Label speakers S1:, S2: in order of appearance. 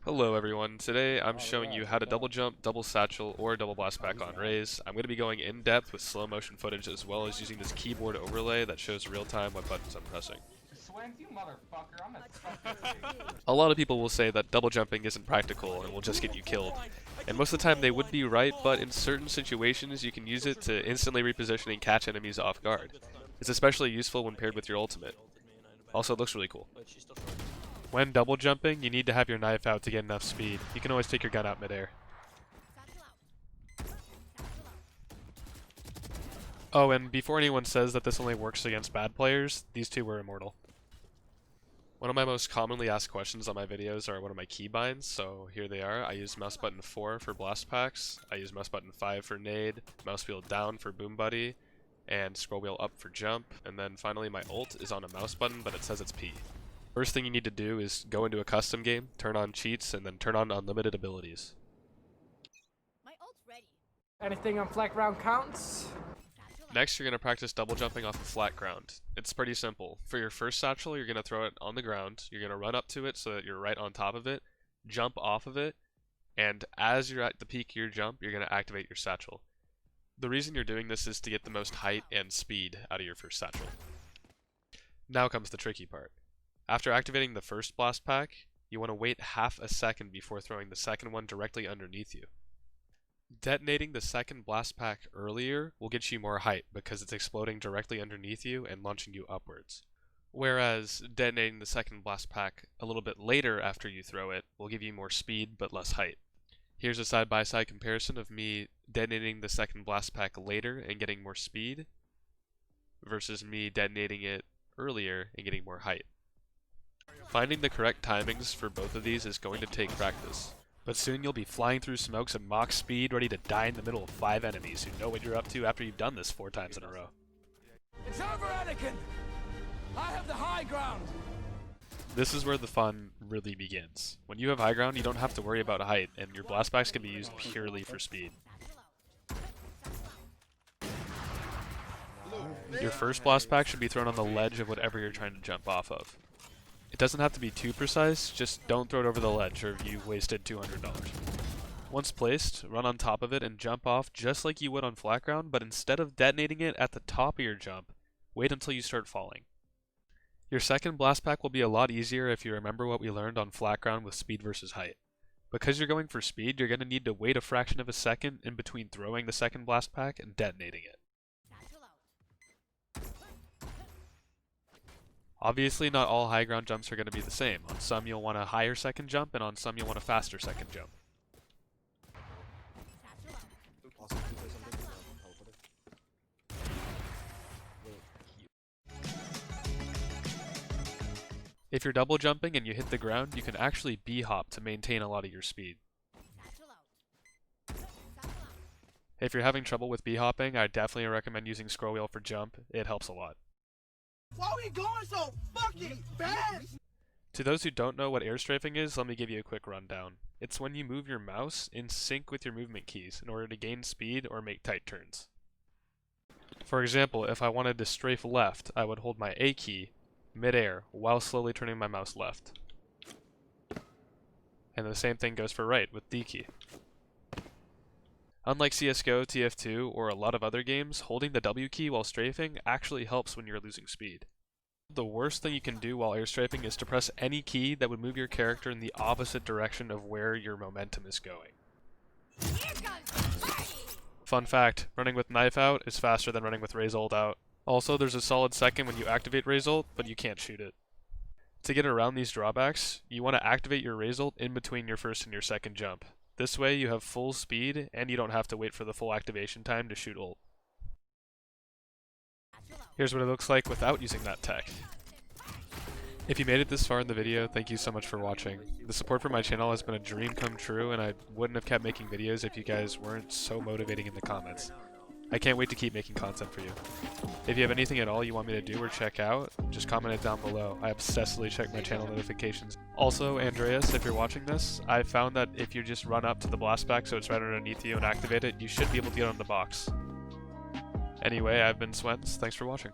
S1: Hello everyone, today I'm showing you how to double jump, double satchel, or double blast back on Raze. I'm going to be going in depth with slow motion footage as well as using this keyboard overlay that shows real time what buttons I'm pressing.
S2: Swens, you motherfucker, I'm gonna suck your dick.
S1: A lot of people will say that double jumping isn't practical and will just get you killed. And most of the time they would be right, but in certain situations you can use it to instantly reposition and catch enemies off guard. It's especially useful when paired with your ultimate. Also, it looks really cool. When double jumping, you need to have your knife out to get enough speed. You can always take your gun out midair. Oh, and before anyone says that this only works against bad players, these two were Immortal. One of my most commonly asked questions on my videos are what are my keybinds, so here they are. I use mouse button 4 for blast packs, I use mouse button 5 for nade, mouse wheel down for boom buddy, and scroll wheel up for jump, and then finally my ult is on a mouse button but it says it's P. First thing you need to do is go into a custom game, turn on cheats, and then turn on unlimited abilities.
S3: My ult's ready.
S2: Anything on flat ground counts?
S1: Next, you're going to practice double jumping off of flat ground. It's pretty simple. For your first satchel, you're going to throw it on the ground, you're going to run up to it so that you're right on top of it, jump off of it, and as you're at the peak of your jump, you're going to activate your satchel. The reason you're doing this is to get the most height and speed out of your first satchel. Now comes the tricky part. After activating the first blast pack, you want to wait half a second before throwing the second one directly underneath you. Detonating the second blast pack earlier will get you more height because it's exploding directly underneath you and launching you upwards. Whereas detonating the second blast pack a little bit later after you throw it will give you more speed but less height. Here's a side-by-side comparison of me detonating the second blast pack later and getting more speed versus me detonating it earlier and getting more height. Finding the correct timings for both of these is going to take practice, but soon you'll be flying through smokes at Mach speed, ready to die in the middle of 5 enemies who know what you're up to after you've done this 4 times in a row.
S4: It's over, Anakin! I have the high ground!
S1: This is where the fun really begins. When you have high ground, you don't have to worry about height, and your blast packs can be used purely for speed. Your first blast pack should be thrown on the ledge of whatever you're trying to jump off of. It doesn't have to be too precise, just don't throw it over the ledge or you've wasted $200. Once placed, run on top of it and jump off just like you would on flat ground, but instead of detonating it at the top of your jump, wait until you start falling. Your second blast pack will be a lot easier if you remember what we learned on flat ground with speed versus height. Because you're going for speed, you're going to need to wait a fraction of a second in between throwing the second blast pack and detonating it. Obviously, not all high ground jumps are going to be the same. On some you'll want a higher second jump, and on some you'll want a faster second jump. If you're double jumping and you hit the ground, you can actually B-hop to maintain a lot of your speed. If you're having trouble with B-hopping, I definitely recommend using scroll wheel for jump. It helps a lot.
S4: Why are we going so fucking fast?
S1: To those who don't know what air strafing is, let me give you a quick rundown. It's when you move your mouse in sync with your movement keys in order to gain speed or make tight turns. For example, if I wanted to strafe left, I would hold my A key mid-air while slowly turning my mouse left. And the same thing goes for right with D key. Unlike CSGO, TF2, or a lot of other games, holding the W key while strafing actually helps when you're losing speed. The worst thing you can do while air strafing is to press any key that would move your character in the opposite direction of where your momentum is going. Fun fact, running with knife out is faster than running with Raze ult out. Also, there's a solid second when you activate Raze ult, but you can't shoot it. To get around these drawbacks, you want to activate your Raze ult in between your first and your second jump. This way you have full speed, and you don't have to wait for the full activation time to shoot ult. Here's what it looks like without using that tech. If you made it this far in the video, thank you so much for watching. The support for my channel has been a dream come true, and I wouldn't have kept making videos if you guys weren't so motivating in the comments. I can't wait to keep making content for you. If you have anything at all you want me to do or check out, just comment it down below. I obsessively check my channel notifications. Also, Andreas, if you're watching this, I found that if you just run up to the blast pack so it's right underneath you and activate it, you should be able to get on the box. Anyway, I've been Swens. Thanks for watching.